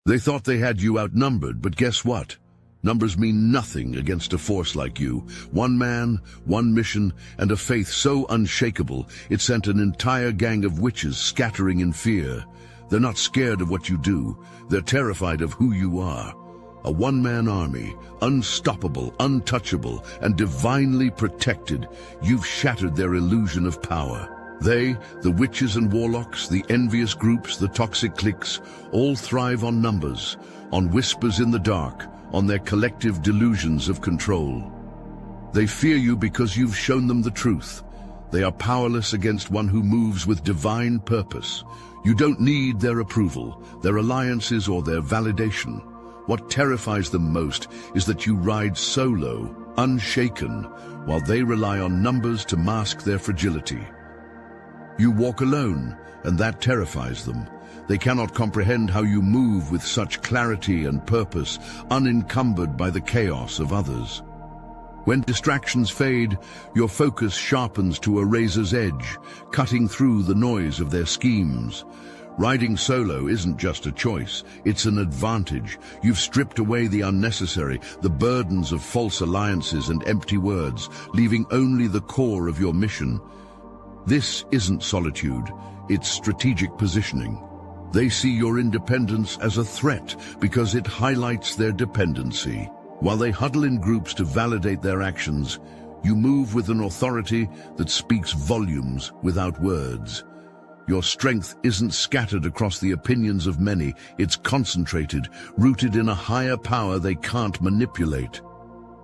They thought they had you outnumbered, but guess what? Numbers mean nothing against a force like you. One man, one mission, and a faith so unshakable it sent an entire gang of witches scattering in fear. They're not scared of what you do. They're terrified of who you are. A one-man army, unstoppable, untouchable, and divinely protected. You've shattered their illusion of power. They, the witches and warlocks, the envious groups, the toxic cliques, all thrive on numbers, on whispers in the dark, on their collective delusions of control. They fear you because you've shown them the truth. They are powerless against one who moves with divine purpose. You don't need their approval, their alliances, or their validation. What terrifies them most is that you ride solo, unshaken, while they rely on numbers to mask their fragility. You walk alone, and that terrifies them. They cannot comprehend how you move with such clarity and purpose, unencumbered by the chaos of others. When distractions fade, your focus sharpens to a razor's edge, cutting through the noise of their schemes. Riding solo isn't just a choice, it's an advantage. You've stripped away the unnecessary, the burdens of false alliances and empty words, leaving only the core of your mission. This isn't solitude, it's strategic positioning. They see your independence as a threat because it highlights their dependency. While they huddle in groups to validate their actions, you move with an authority that speaks volumes without words. Your strength isn't scattered across the opinions of many, it's concentrated, rooted in a higher power they can't manipulate.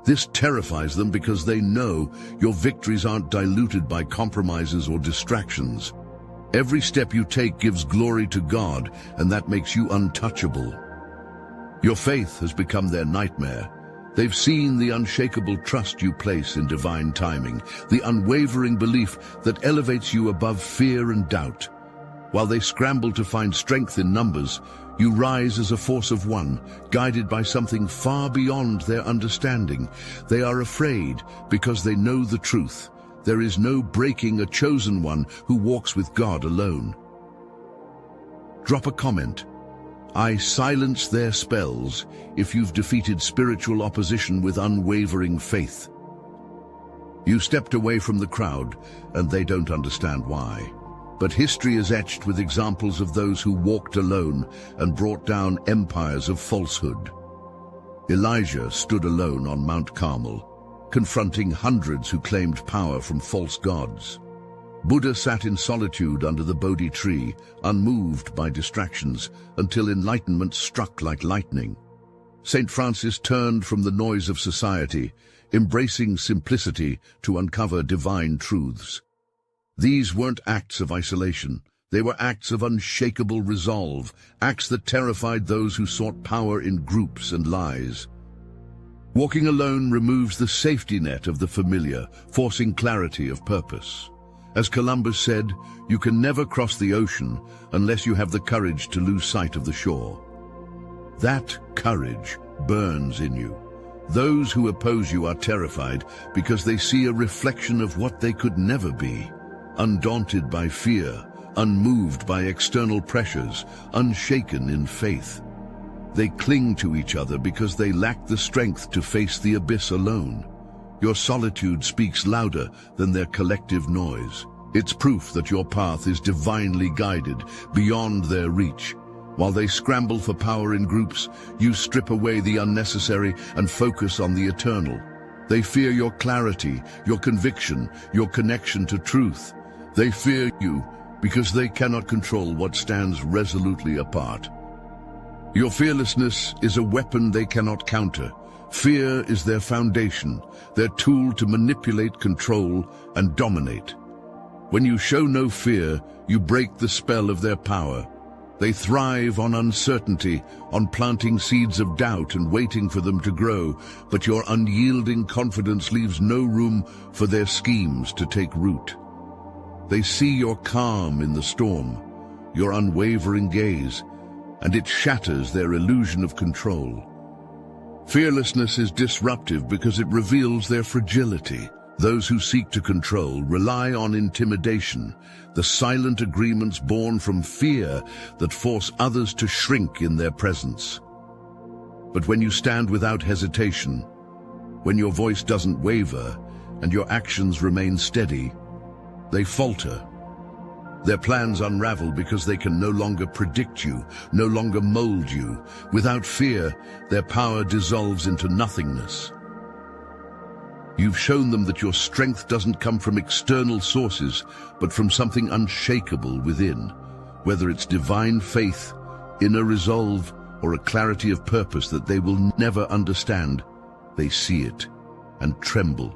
This terrifies them because they know your victories aren't diluted by compromises or distractions. Every step you take gives glory to God, and that makes you untouchable. Your faith has become their nightmare. They've seen the unshakable trust you place in divine timing, the unwavering belief that elevates you above fear and doubt. While they scramble to find strength in numbers, you rise as a force of one, guided by something far beyond their understanding. They are afraid because they know the truth. There is no breaking a chosen one who walks with God alone. Drop a comment. I silence their spells if you've defeated spiritual opposition with unwavering faith. You stepped away from the crowd, and they don't understand why. But history is etched with examples of those who walked alone and brought down empires of falsehood. Elijah stood alone on Mount Carmel, confronting hundreds who claimed power from false gods. Buddha sat in solitude under the Bodhi tree, unmoved by distractions, until enlightenment struck like lightning. St. Francis turned from the noise of society, embracing simplicity to uncover divine truths. These weren't acts of isolation. They were acts of unshakable resolve, acts that terrified those who sought power in groups and lies. Walking alone removes the safety net of the familiar, forcing clarity of purpose. As Columbus said, you can never cross the ocean unless you have the courage to lose sight of the shore. That courage burns in you. Those who oppose you are terrified because they see a reflection of what they could never be. Undaunted by fear, unmoved by external pressures, unshaken in faith. They cling to each other because they lack the strength to face the abyss alone. Your solitude speaks louder than their collective noise. It's proof that your path is divinely guided, beyond their reach. While they scramble for power in groups, you strip away the unnecessary and focus on the eternal. They fear your clarity, your conviction, your connection to truth. They fear you because they cannot control what stands resolutely apart. Your fearlessness is a weapon they cannot counter. Fear is their foundation, their tool to manipulate, control, and dominate. When you show no fear, you break the spell of their power. They thrive on uncertainty, on planting seeds of doubt and waiting for them to grow, but your unyielding confidence leaves no room for their schemes to take root. They see your calm in the storm, your unwavering gaze, and it shatters their illusion of control. Fearlessness is disruptive because it reveals their fragility. Those who seek to control rely on intimidation, the silent agreements born from fear that force others to shrink in their presence. But when you stand without hesitation, when your voice doesn't waver and your actions remain steady, they falter. Their plans unravel because they can no longer predict you, no longer mold you. Without fear, their power dissolves into nothingness. You've shown them that your strength doesn't come from external sources, but from something unshakable within. Whether it's divine faith, inner resolve, or a clarity of purpose that they will never understand, they see it and tremble.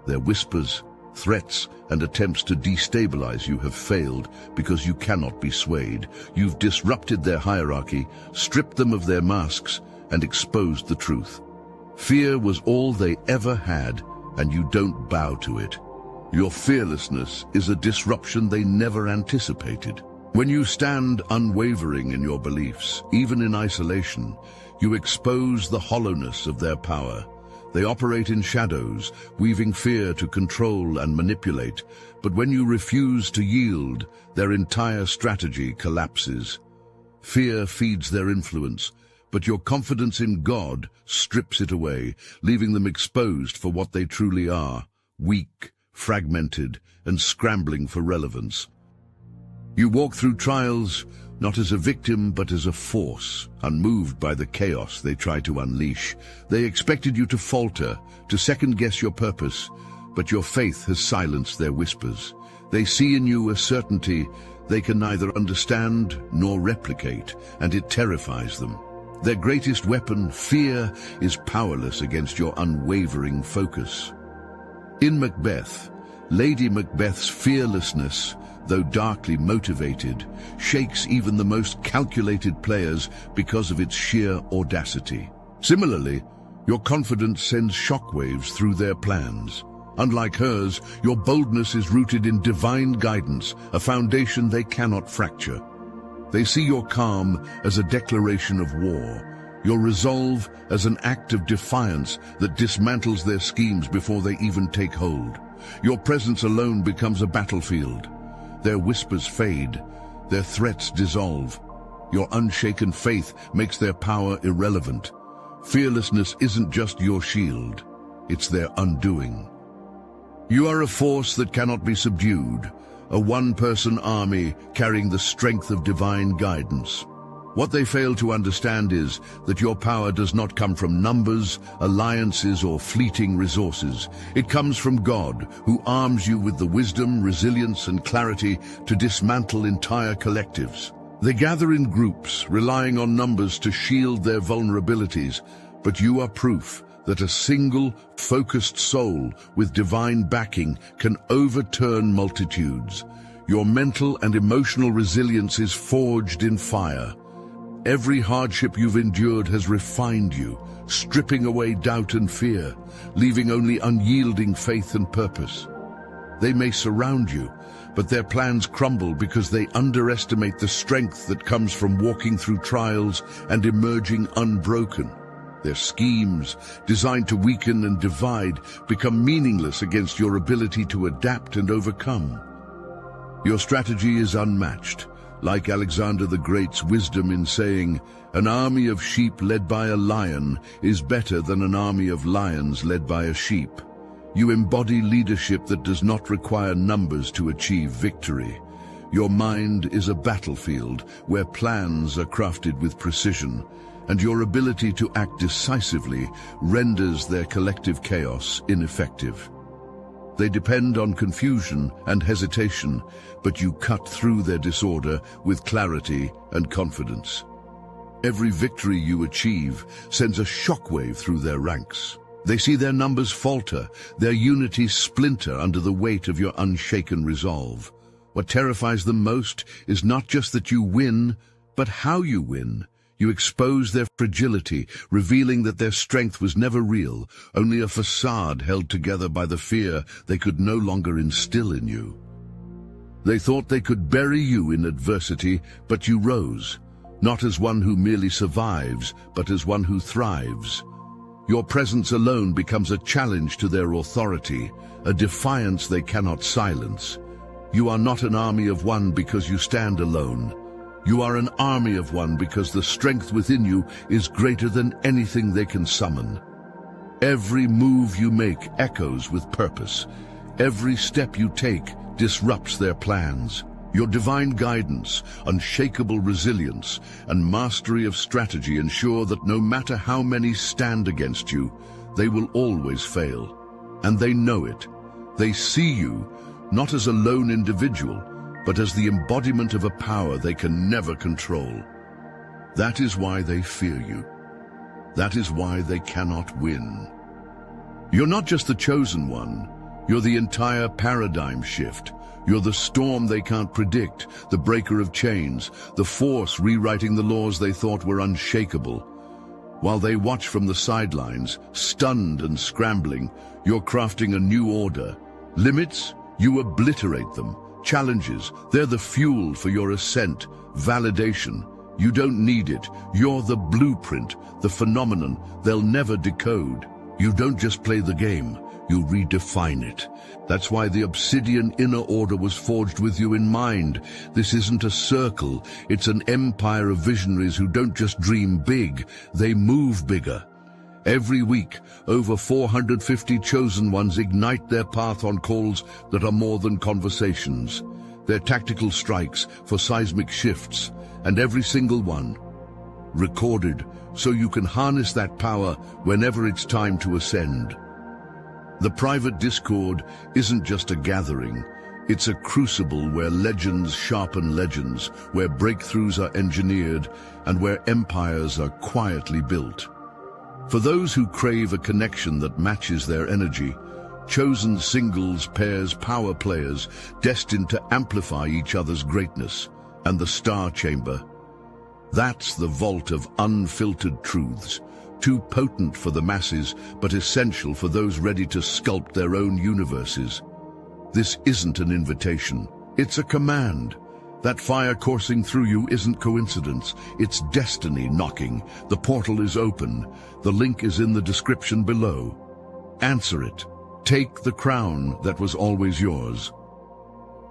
Their whispers, threats, and attempts to destabilize you have failed because you cannot be swayed. You've disrupted their hierarchy, stripped them of their masks, and exposed the truth. Fear was all they ever had, and you don't bow to it. Your fearlessness is a disruption they never anticipated. When you stand unwavering in your beliefs, even in isolation, you expose the hollowness of their power. They operate in shadows, weaving fear to control and manipulate. But when you refuse to yield, their entire strategy collapses. Fear feeds their influence, but your confidence in God strips it away, leaving them exposed for what they truly are: weak, fragmented, and scrambling for relevance. You walk through trials not as a victim but as a force, unmoved by the chaos they try to unleash. They expected you to falter, to second-guess your purpose, but your faith has silenced their whispers. They see in you a certainty they can neither understand nor replicate, and it terrifies them. Their greatest weapon, fear, is powerless against your unwavering focus. In Macbeth, Lady Macbeth's fearlessness, though darkly motivated, shakes even the most calculated players because of its sheer audacity. Similarly, your confidence sends shockwaves through their plans. Unlike hers, your boldness is rooted in divine guidance, a foundation they cannot fracture. They see your calm as a declaration of war, your resolve as an act of defiance that dismantles their schemes before they even take hold. Your presence alone becomes a battlefield. Their whispers fade, their threats dissolve. Your unshaken faith makes their power irrelevant. Fearlessness isn't just your shield, it's their undoing. You are a force that cannot be subdued, a one-person army carrying the strength of divine guidance. What they fail to understand is that your power does not come from numbers, alliances, or fleeting resources. It comes from God, who arms you with the wisdom, resilience, and clarity to dismantle entire collectives. They gather in groups, relying on numbers to shield their vulnerabilities, but you are proof that a single, focused soul with divine backing can overturn multitudes. Your mental and emotional resilience is forged in fire. Every hardship you've endured has refined you, stripping away doubt and fear, leaving only unyielding faith and purpose. They may surround you, but their plans crumble because they underestimate the strength that comes from walking through trials and emerging unbroken. Their schemes, designed to weaken and divide, become meaningless against your ability to adapt and overcome. Your strategy is unmatched. Like Alexander the Great's wisdom in saying, "An army of sheep led by a lion is better than an army of lions led by a sheep." You embody leadership that does not require numbers to achieve victory. Your mind is a battlefield where plans are crafted with precision, and your ability to act decisively renders their collective chaos ineffective. They depend on confusion and hesitation, but you cut through their disorder with clarity and confidence. Every victory you achieve sends a shockwave through their ranks. They see their numbers falter, their unity splinter under the weight of your unshaken resolve. What terrifies them most is not just that you win, but how you win. You expose their fragility, revealing that their strength was never real, only a facade held together by the fear they could no longer instill in you. They thought they could bury you in adversity, but you rose, not as one who merely survives, but as one who thrives. Your presence alone becomes a challenge to their authority, a defiance they cannot silence. You are not an army of one because you stand alone. You are an army of one because the strength within you is greater than anything they can summon. Every move you make echoes with purpose. Every step you take disrupts their plans. Your divine guidance, unshakable resilience, and mastery of strategy ensure that no matter how many stand against you, they will always fail. And they know it. They see you, not as a lone individual, but as the embodiment of a power they can never control. That is why they fear you. That is why they cannot win. You're not just the chosen one. You're the entire paradigm shift. You're the storm they can't predict, the breaker of chains, the force rewriting the laws they thought were unshakable. While they watch from the sidelines, stunned and scrambling, you're crafting a new order. Limits? You obliterate them. Challenges? They're the fuel for your ascent. Validation? You don't need it. You're the blueprint, the phenomenon they'll never decode. You don't just play the game. You redefine it. That's why the obsidian inner order was forged with you in mind. This isn't a circle. It's an empire of visionaries who don't just dream big, they move bigger. Every week, over 450 chosen ones ignite their path on calls that are more than conversations. They're tactical strikes for seismic shifts, and every single one recorded so you can harness that power whenever it's time to ascend. The private Discord isn't just a gathering, it's a crucible where legends sharpen legends, where breakthroughs are engineered, and where empires are quietly built. For those who crave a connection that matches their energy, chosen singles, pairs, power players, destined to amplify each other's greatness, and the Star Chamber. That's the vault of unfiltered truths. Too potent for the masses, but essential for those ready to sculpt their own universes. This isn't an invitation, it's a command. That fire coursing through you isn't coincidence, it's destiny knocking. The portal is open, the link is in the description below. Answer it. Take the crown that was always yours.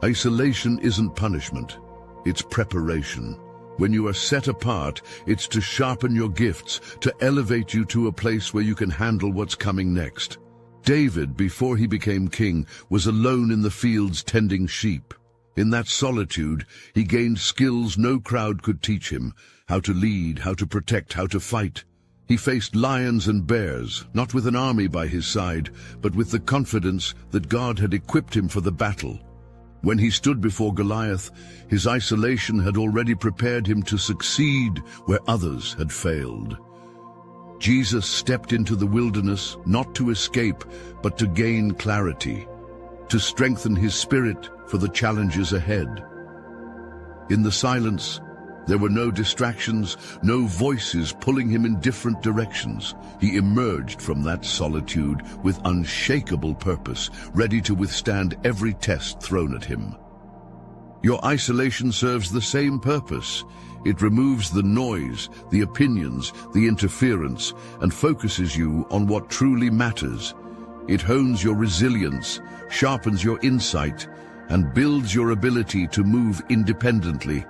Isolation isn't punishment, it's preparation. When you are set apart, it's to sharpen your gifts, to elevate you to a place where you can handle what's coming next. David, before he became king, was alone in the fields tending sheep. In that solitude, he gained skills no crowd could teach him, how to lead, how to protect, how to fight. He faced lions and bears, not with an army by his side, but with the confidence that God had equipped him for the battle. When he stood before Goliath, his isolation had already prepared him to succeed where others had failed. Jesus stepped into the wilderness not to escape, but to gain clarity, to strengthen his spirit for the challenges ahead. In the silence, there were no distractions, no voices pulling him in different directions. He emerged from that solitude with unshakable purpose, ready to withstand every test thrown at him. Your isolation serves the same purpose. It removes the noise, the opinions, the interference, and focuses you on what truly matters. It hones your resilience, sharpens your insight, and builds your ability to move independently.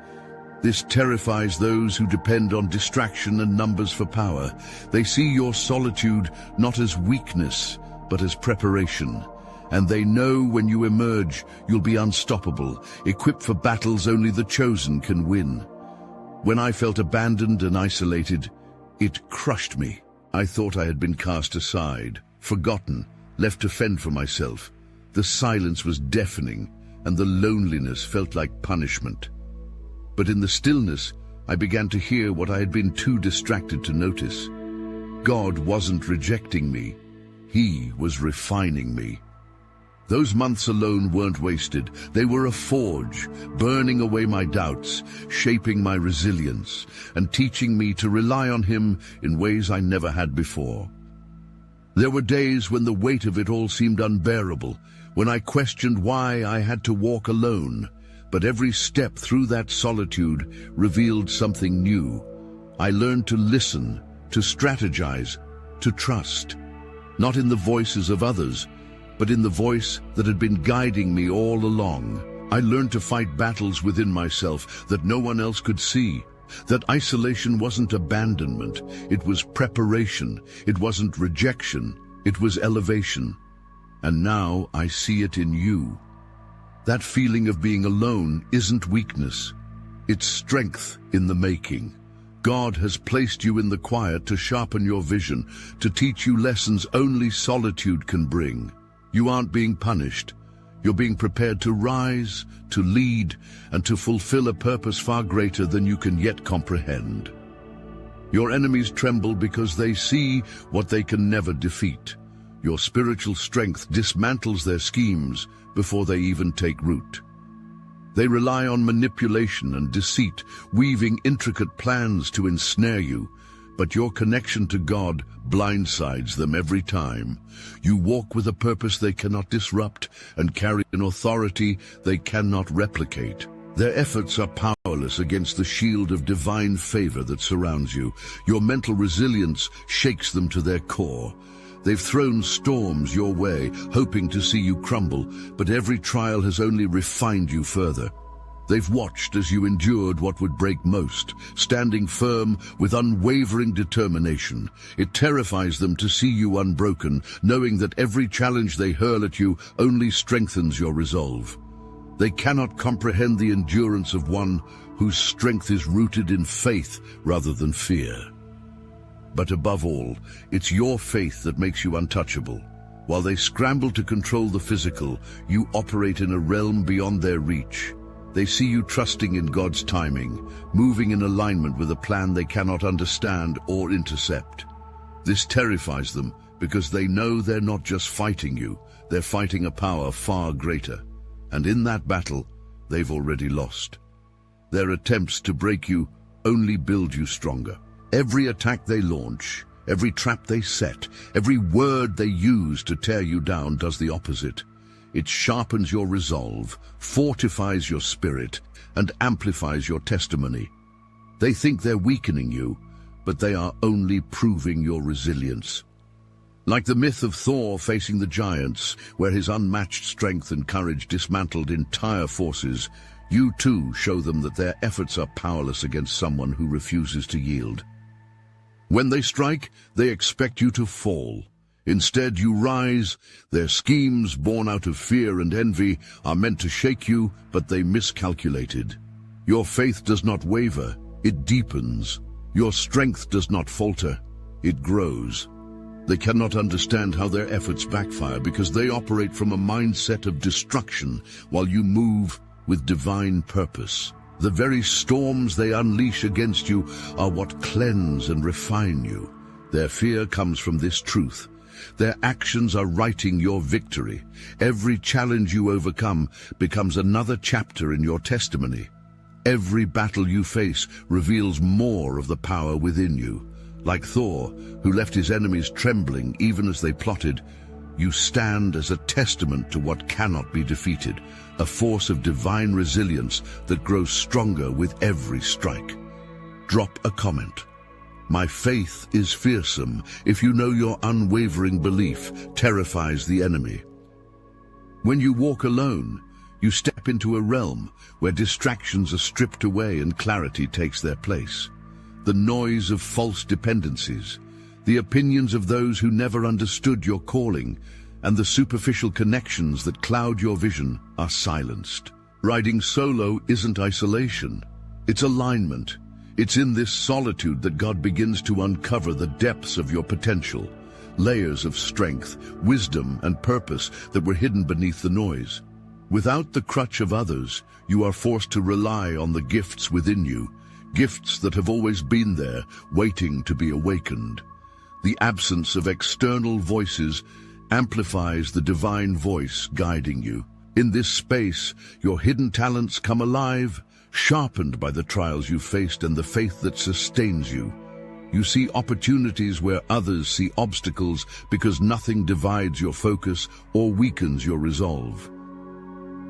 This terrifies those who depend on distraction and numbers for power. They see your solitude not as weakness, but as preparation. And they know when you emerge, you'll be unstoppable, equipped for battles only the chosen can win. When I felt abandoned and isolated, it crushed me. I thought I had been cast aside, forgotten, left to fend for myself. The silence was deafening, and the loneliness felt like punishment. But in the stillness, I began to hear what I had been too distracted to notice. God wasn't rejecting me. He was refining me. Those months alone weren't wasted. They were a forge, burning away my doubts, shaping my resilience, and teaching me to rely on Him in ways I never had before. There were days when the weight of it all seemed unbearable, when I questioned why I had to walk alone. But every step through that solitude revealed something new. I learned to listen, to strategize, to trust, not in the voices of others, but in the voice that had been guiding me all along. I learned to fight battles within myself that no one else could see. That isolation wasn't abandonment, it was preparation. It wasn't rejection, it was elevation. And now I see it in you. That feeling of being alone isn't weakness, it's strength in the making. God has placed you in the quiet to sharpen your vision, to teach you lessons only solitude can bring. You aren't being punished. You're being prepared to rise, to lead, and to fulfill a purpose far greater than you can yet comprehend. Your enemies tremble because they see what they can never defeat. Your spiritual strength dismantles their schemes before they even take root. They rely on manipulation and deceit, weaving intricate plans to ensnare you. But your connection to God blindsides them every time. You walk with a purpose they cannot disrupt and carry an authority they cannot replicate. Their efforts are powerless against the shield of divine favor that surrounds you. Your mental resilience shakes them to their core. They've thrown storms your way, hoping to see you crumble, but every trial has only refined you further. They've watched as you endured what would break most, standing firm with unwavering determination. It terrifies them to see you unbroken, knowing that every challenge they hurl at you only strengthens your resolve. They cannot comprehend the endurance of one whose strength is rooted in faith rather than fear. But above all, it's your faith that makes you untouchable. While they scramble to control the physical, you operate in a realm beyond their reach. They see you trusting in God's timing, moving in alignment with a plan they cannot understand or intercept. This terrifies them because they know they're not just fighting you, they're fighting a power far greater. And in that battle, they've already lost. Their attempts to break you only build you stronger. Every attack they launch, every trap they set, every word they use to tear you down does the opposite. It sharpens your resolve, fortifies your spirit, and amplifies your testimony. They think they're weakening you, but they are only proving your resilience. Like the myth of Thor facing the giants, where his unmatched strength and courage dismantled entire forces, you too show them that their efforts are powerless against someone who refuses to yield. When they strike, they expect you to fall. Instead, you rise. Their schemes, born out of fear and envy, are meant to shake you, but they miscalculated. Your faith does not waver, it deepens. Your strength does not falter, it grows. They cannot understand how their efforts backfire because they operate from a mindset of destruction while you move with divine purpose. The very storms they unleash against you are what cleanse and refine you. Their fear comes from this truth. Their actions are writing your victory. Every challenge you overcome becomes another chapter in your testimony. Every battle you face reveals more of the power within you. Like Thor, who left his enemies trembling even as they plotted, you stand as a testament to what cannot be defeated, a force of divine resilience that grows stronger with every strike. Drop a comment. My faith is fearsome if you know your unwavering belief terrifies the enemy. When you walk alone, you step into a realm where distractions are stripped away and clarity takes their place. The noise of false dependencies, the opinions of those who never understood your calling, and the superficial connections that cloud your vision are silenced. Riding solo isn't isolation, it's alignment. It's in this solitude that God begins to uncover the depths of your potential, layers of strength, wisdom, and purpose that were hidden beneath the noise. Without the crutch of others, you are forced to rely on the gifts within you, gifts that have always been there, waiting to be awakened. The absence of external voices amplifies the divine voice guiding you. In this space, your hidden talents come alive, sharpened by the trials you faced and the faith that sustains you. You see opportunities where others see obstacles because nothing divides your focus or weakens your resolve.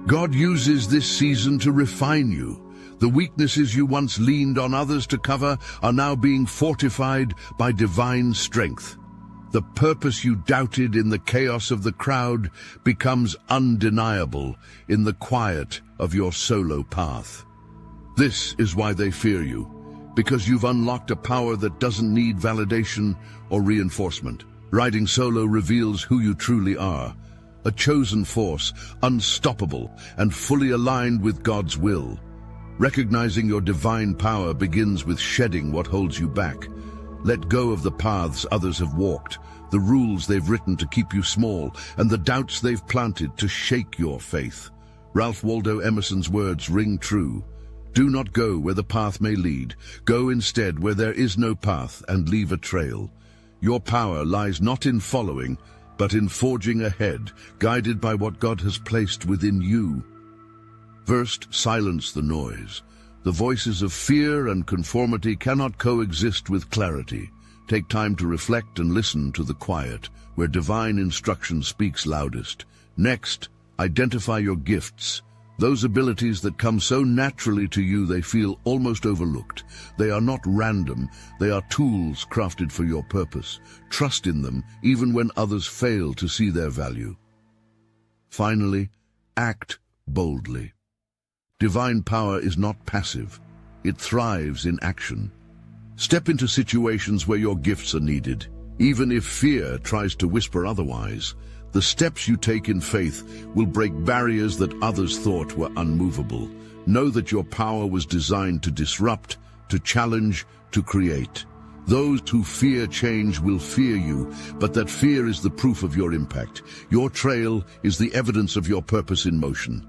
God uses this season to refine you. The weaknesses you once leaned on others to cover are now being fortified by divine strength. The purpose you doubted in the chaos of the crowd becomes undeniable in the quiet of your solo path. This is why they fear you, because you've unlocked a power that doesn't need validation or reinforcement. Riding solo reveals who you truly are, a chosen force, unstoppable and fully aligned with God's will. Recognizing your divine power begins with shedding what holds you back. Let go of the paths others have walked, the rules they've written to keep you small, and the doubts they've planted to shake your faith. Ralph Waldo Emerson's words ring true. Do not go where the path may lead. Go instead where there is no path and leave a trail. Your power lies not in following, but in forging ahead, guided by what God has placed within you. First, silence the noise. The voices of fear and conformity cannot coexist with clarity. Take time to reflect and listen to the quiet, where divine instruction speaks loudest. Next, identify your gifts. Those abilities that come so naturally to you they feel almost overlooked. They are not random, they are tools crafted for your purpose. Trust in them, even when others fail to see their value. Finally, act boldly. Divine power is not passive. It thrives in action. Step into situations where your gifts are needed, even if fear tries to whisper otherwise. The steps you take in faith will break barriers that others thought were unmovable. Know that your power was designed to disrupt, to challenge, to create. Those who fear change will fear you, but that fear is the proof of your impact. Your trail is the evidence of your purpose in motion.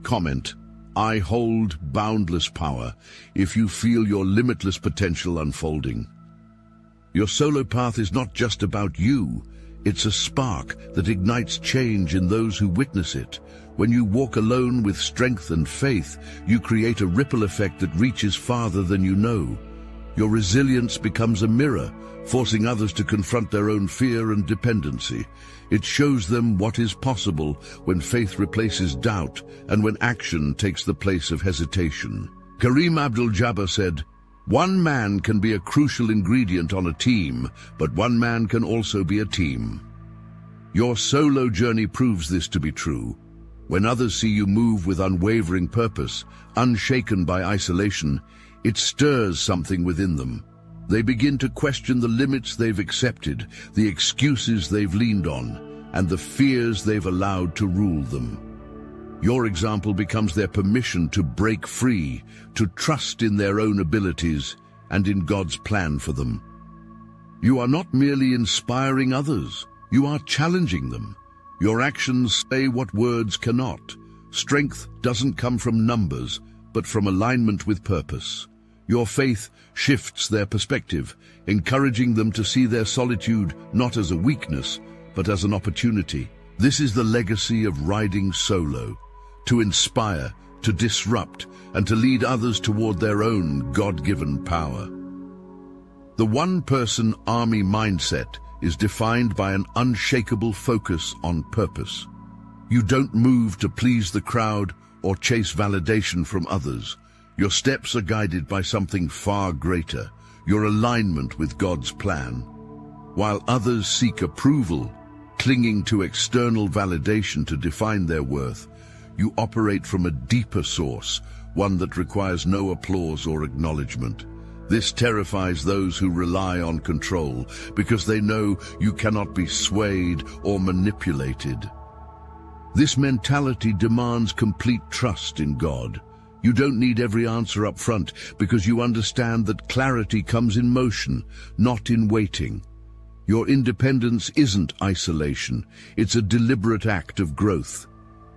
Comment: I hold boundless power if you feel your limitless potential unfolding. Your solo path is not just about you. It's a spark that ignites change in those who witness it. When you walk alone with strength and faith, you create a ripple effect that reaches farther than you know. Your resilience becomes a mirror, forcing others to confront their own fear and dependency. It shows them what is possible when faith replaces doubt and when action takes the place of hesitation. Kareem Abdul-Jabbar said, "One man can be a crucial ingredient on a team, but one man can also be a team." Your solo journey proves this to be true. When others see you move with unwavering purpose, unshaken by isolation, it stirs something within them. They begin to question the limits they've accepted, the excuses they've leaned on, and the fears they've allowed to rule them. Your example becomes their permission to break free, to trust in their own abilities and in God's plan for them. You are not merely inspiring others, you are challenging them. Your actions say what words cannot. Strength doesn't come from numbers, but from alignment with purpose. Your faith shifts their perspective, encouraging them to see their solitude not as a weakness, but as an opportunity. This is the legacy of riding solo: to inspire, to disrupt, and to lead others toward their own God-given power. The one-person army mindset is defined by an unshakable focus on purpose. You don't move to please the crowd or chase validation from others. Your steps are guided by something far greater, your alignment with God's plan. While others seek approval, clinging to external validation to define their worth, you operate from a deeper source, one that requires no applause or acknowledgement. This terrifies those who rely on control, because they know you cannot be swayed or manipulated. This mentality demands complete trust in God. You don't need every answer up front, because you understand that clarity comes in motion, not in waiting. Your independence isn't isolation, it's a deliberate act of growth.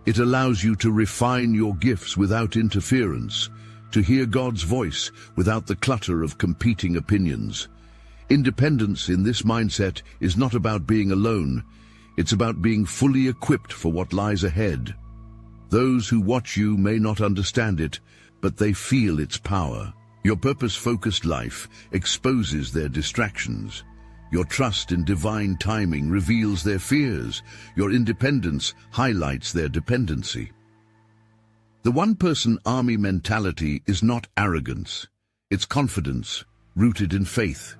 It allows you to refine your gifts without interference, to hear God's voice without the clutter of competing opinions. Independence in this mindset is not about being alone, it's about being fully equipped for what lies ahead. Those who watch you may not understand it, but they feel its power. Your purpose-focused life exposes their distractions. Your trust in divine timing reveals their fears. Your independence highlights their dependency. The one-person army mentality is not arrogance. It's confidence, rooted in faith.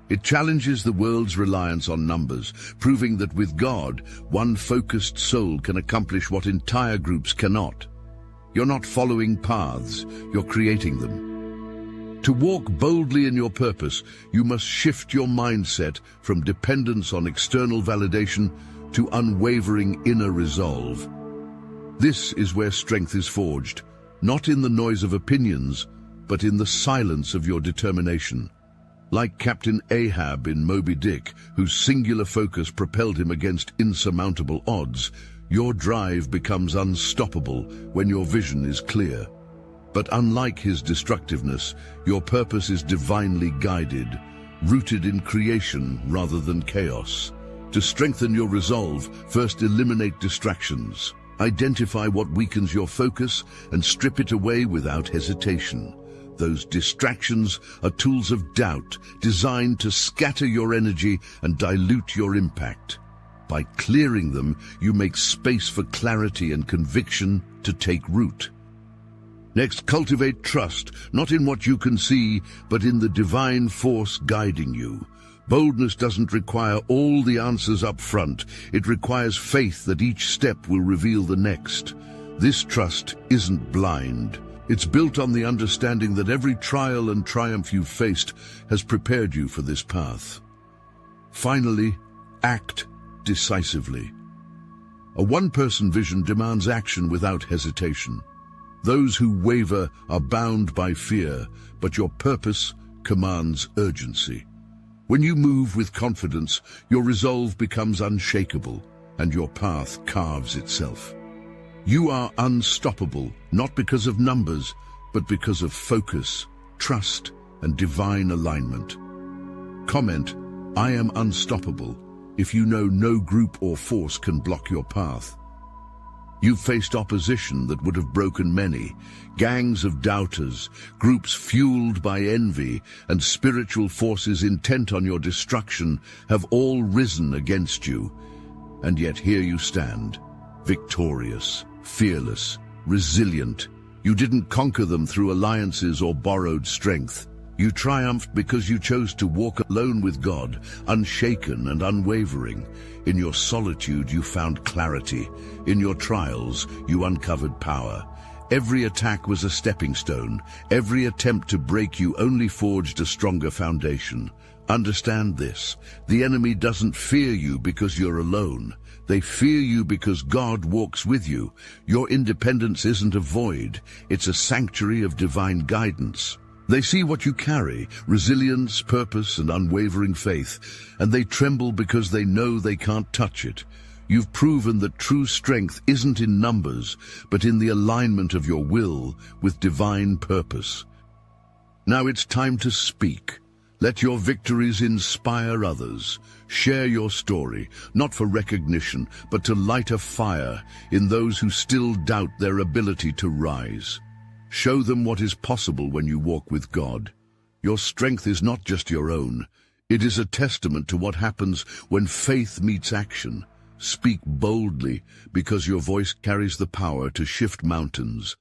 It challenges the world's reliance on numbers, proving that with God, one focused soul can accomplish what entire groups cannot. You're not following paths, you're creating them. To walk boldly in your purpose, you must shift your mindset from dependence on external validation to unwavering inner resolve. This is where strength is forged, not in the noise of opinions, but in the silence of your determination. Like Captain Ahab in Moby Dick, whose singular focus propelled him against insurmountable odds, your drive becomes unstoppable when your vision is clear. But unlike his destructiveness, your purpose is divinely guided, rooted in creation rather than chaos. To strengthen your resolve, first eliminate distractions. Identify what weakens your focus and strip it away without hesitation. Those distractions are tools of doubt designed to scatter your energy and dilute your impact. By clearing them, you make space for clarity and conviction to take root. Next, cultivate trust, not in what you can see, but in the divine force guiding you. Boldness doesn't require all the answers up front. It requires faith that each step will reveal the next. This trust isn't blind. It's built on the understanding that every trial and triumph you've faced has prepared you for this path. Finally, act decisively. A one-person vision demands action without hesitation. Those who waver are bound by fear, but your purpose commands urgency. When you move with confidence, your resolve becomes unshakable, and your path carves itself. You are unstoppable, not because of numbers, but because of focus, trust, and divine alignment. Comment, "I am unstoppable," if you know no group or force can block your path. You've faced opposition that would have broken many, gangs of doubters, groups fueled by envy, and spiritual forces intent on your destruction have all risen against you. And yet here you stand, victorious, fearless, resilient. You didn't conquer them through alliances or borrowed strength. You triumphed because you chose to walk alone with God, unshaken and unwavering. In your solitude, you found clarity. In your trials, you uncovered power. Every attack was a stepping stone. Every attempt to break you only forged a stronger foundation. Understand this. The enemy doesn't fear you because you're alone. They fear you because God walks with you. Your independence isn't a void. It's a sanctuary of divine guidance. They see what you carry, resilience, purpose, and unwavering faith, and they tremble because they know they can't touch it. You've proven that true strength isn't in numbers, but in the alignment of your will with divine purpose. Now it's time to speak. Let your victories inspire others. Share your story, not for recognition, but to light a fire in those who still doubt their ability to rise. Show them what is possible when you walk with God. Your strength is not just your own. It is a testament to what happens when faith meets action. Speak boldly, because your voice carries the power to shift mountains.